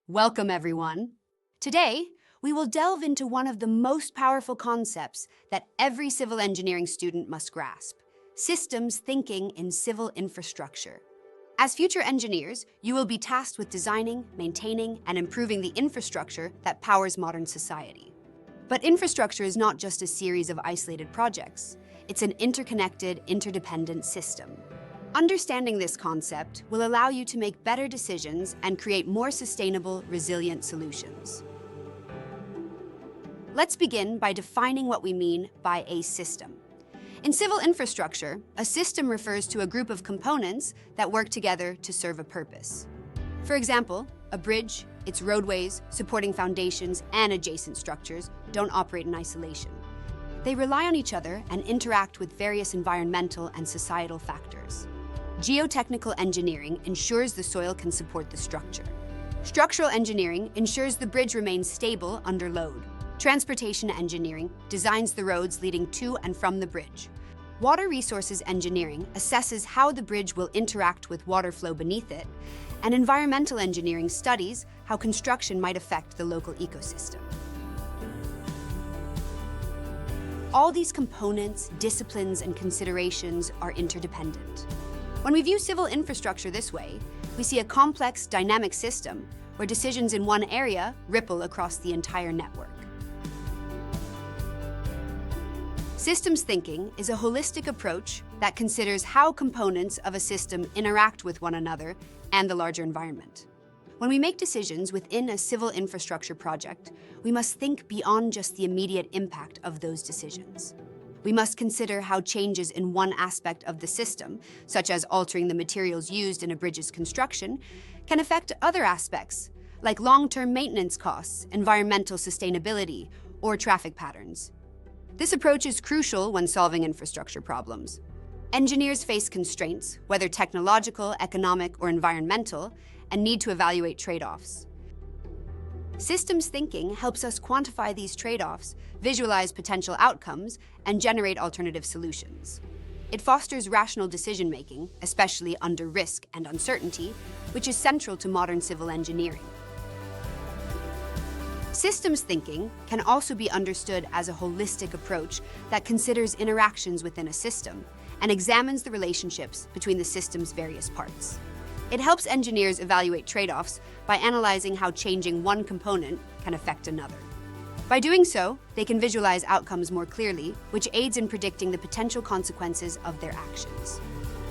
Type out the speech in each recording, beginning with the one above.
Welcome, everyone. Today, we will delve into one of the most powerful concepts that every civil engineering student must grasp: systems thinking in civil infrastructure. As future engineers, you will be tasked with designing, maintaining, and improving the infrastructure that powers modern society. But infrastructure is not just a series of isolated projects. It's an interconnected, interdependent system. Understanding this concept will allow you to make better decisions and create more sustainable, resilient solutions. Let's begin by defining what we mean by a system. In civil infrastructure, a system refers to a group of components that work together to serve a purpose. For example, a bridge, its roadways, supporting foundations, and adjacent structures don't operate in isolation. They rely on each other and interact with various environmental and societal factors. Geotechnical engineering ensures the soil can support the structure. Structural engineering ensures the bridge remains stable under load. Transportation engineering designs the roads leading to and from the bridge. Water resources engineering assesses how the bridge will interact with water flow beneath it. And environmental engineering studies how construction might affect the local ecosystem. All these components, disciplines, and considerations are interdependent. When we view civil infrastructure this way, we see a complex, dynamic system where decisions in one area ripple across the entire network. Systems thinking is a holistic approach that considers how components of a system interact with one another and the larger environment. When we make decisions within a civil infrastructure project, we must think beyond just the immediate impact of those decisions. We must consider how changes in one aspect of the system, such as altering the materials used in a bridge's construction, can affect other aspects, like long-term maintenance costs, environmental sustainability, or traffic patterns. This approach is crucial when solving infrastructure problems. Engineers face constraints, whether technological, economic, or environmental, and need to evaluate trade-offs. Systems thinking helps us quantify these trade-offs, visualize potential outcomes, and generate alternative solutions. It fosters rational decision-making, especially under risk and uncertainty, which is central to modern civil engineering. Systems thinking can also be understood as a holistic approach that considers interactions within a system and examines the relationships between the system's various parts. It helps engineers evaluate trade-offs by analyzing how changing one component can affect another. By doing so, they can visualize outcomes more clearly, which aids in predicting the potential consequences of their actions.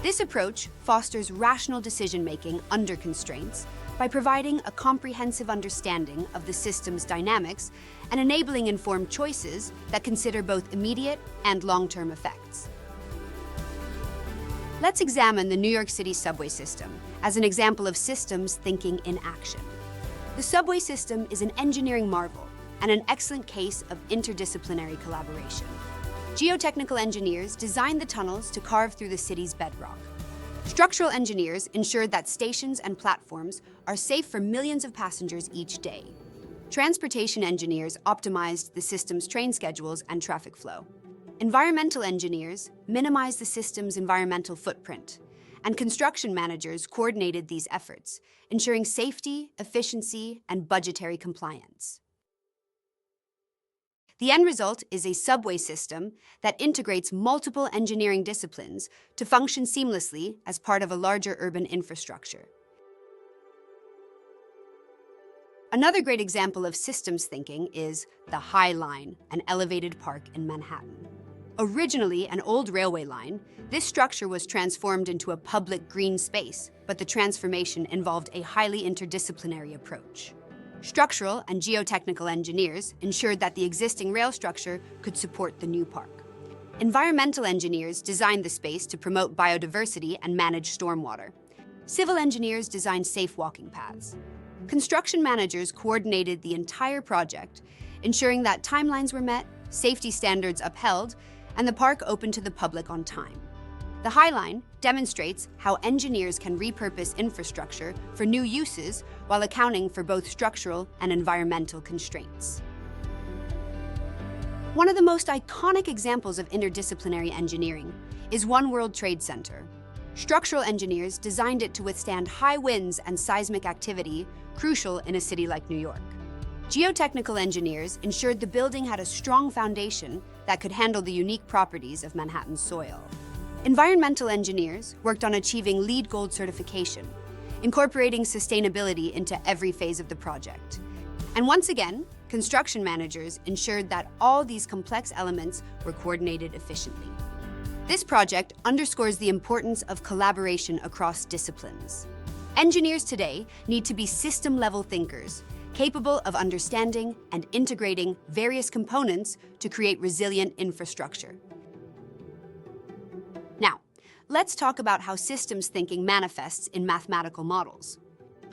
This approach fosters rational decision-making under constraints by providing a comprehensive understanding of the system's dynamics and enabling informed choices that consider both immediate and long-term effects. Let's examine the New York City subway system as an example of systems thinking in action. The subway system is an engineering marvel and an excellent case of interdisciplinary collaboration. Geotechnical engineers designed the tunnels to carve through the city's bedrock. Structural engineers ensured that stations and platforms are safe for millions of passengers each day. Transportation engineers optimized the system's train schedules and traffic flow. Environmental engineers minimized the system's environmental footprint, and construction managers coordinated these efforts, ensuring safety, efficiency, and budgetary compliance. The end result is a subway system that integrates multiple engineering disciplines to function seamlessly as part of a larger urban infrastructure. Another great example of systems thinking is the High Line, an elevated park in Manhattan. Originally an old railway line, this structure was transformed into a public green space, but the transformation involved a highly interdisciplinary approach. Structural and geotechnical engineers ensured that the existing rail structure could support the new park. Environmental engineers designed the space to promote biodiversity and manage stormwater. Civil engineers designed safe walking paths. Construction managers coordinated the entire project, ensuring that timelines were met, safety standards upheld, and the park opened to the public on time. The High Line demonstrates how engineers can repurpose infrastructure for new uses while accounting for both structural and environmental constraints. One of the most iconic examples of interdisciplinary engineering is One World Trade Center. Structural engineers designed it to withstand high winds and seismic activity crucial in a city like New York. Geotechnical engineers ensured the building had a strong foundation that could handle the unique properties of Manhattan's soil. Environmental engineers worked on achieving LEED Gold certification, incorporating sustainability into every phase of the project. And once again, construction managers ensured that all these complex elements were coordinated efficiently. This project underscores the importance of collaboration across disciplines. Engineers today need to be system-level thinkers, capable of understanding and integrating various components to create resilient infrastructure. Now, let's talk about how systems thinking manifests in mathematical models.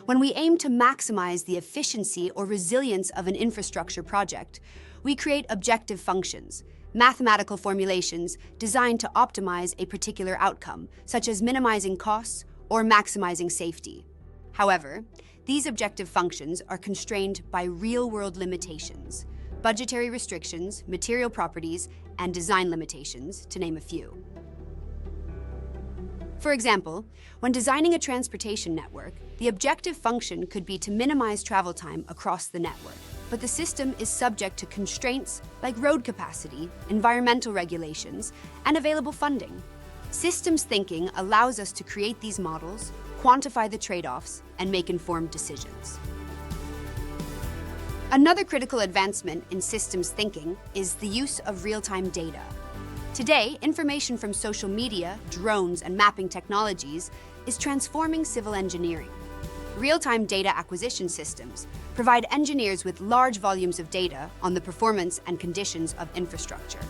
When we aim to maximize the efficiency or resilience of an infrastructure project, we create objective functions, mathematical formulations designed to optimize a particular outcome, such as minimizing costs or maximizing safety. However, these objective functions are constrained by real-world limitations, budgetary restrictions, material properties, and design limitations, to name a few. For example, when designing a transportation network, the objective function could be to minimize travel time across the network. But the system is subject to constraints like road capacity, environmental regulations, and available funding. Systems thinking allows us to create these models, quantify the trade-offs, and make informed decisions. Another critical advancement in systems thinking is the use of real-time data. Today, information from social media, drones, and mapping technologies is transforming civil engineering. Real-time data acquisition systems provide engineers with large volumes of data on the performance and conditions of infrastructure.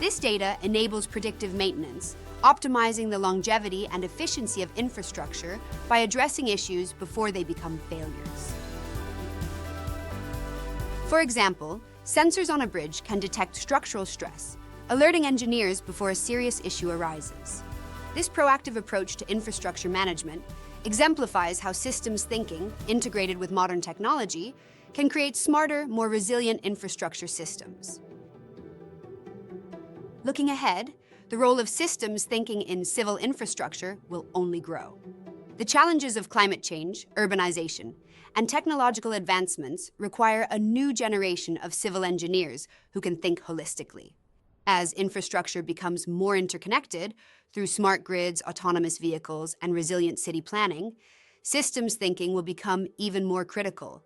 This data enables predictive maintenance, optimizing the longevity and efficiency of infrastructure by addressing issues before they become failures. For example, sensors on a bridge can detect structural stress, alerting engineers before a serious issue arises. This proactive approach to infrastructure management exemplifies how systems thinking, integrated with modern technology, can create smarter, more resilient infrastructure systems. Looking ahead, the role of systems thinking in civil infrastructure will only grow. The challenges of climate change, urbanization, and technological advancements require a new generation of civil engineers who can think holistically. As infrastructure becomes more interconnected through smart grids, autonomous vehicles, and resilient city planning, systems thinking will become even more critical.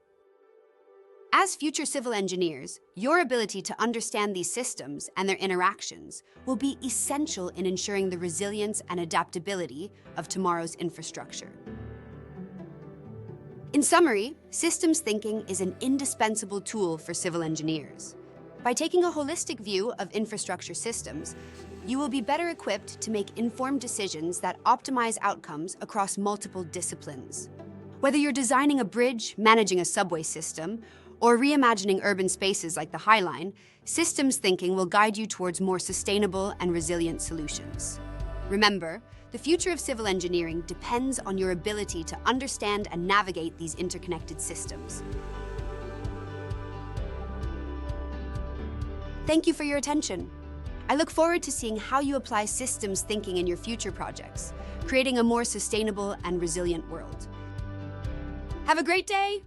As future civil engineers, your ability to understand these systems and their interactions will be essential in ensuring the resilience and adaptability of tomorrow's infrastructure. In summary, systems thinking is an indispensable tool for civil engineers. By taking a holistic view of infrastructure systems, you will be better equipped to make informed decisions that optimize outcomes across multiple disciplines. Whether you're designing a bridge, managing a subway system, or reimagining urban spaces like the High Line, systems thinking will guide you towards more sustainable and resilient solutions. Remember, the future of civil engineering depends on your ability to understand and navigate these interconnected systems. Thank you for your attention. I look forward to seeing how you apply systems thinking in your future projects, creating a more sustainable and resilient world. Have a great day!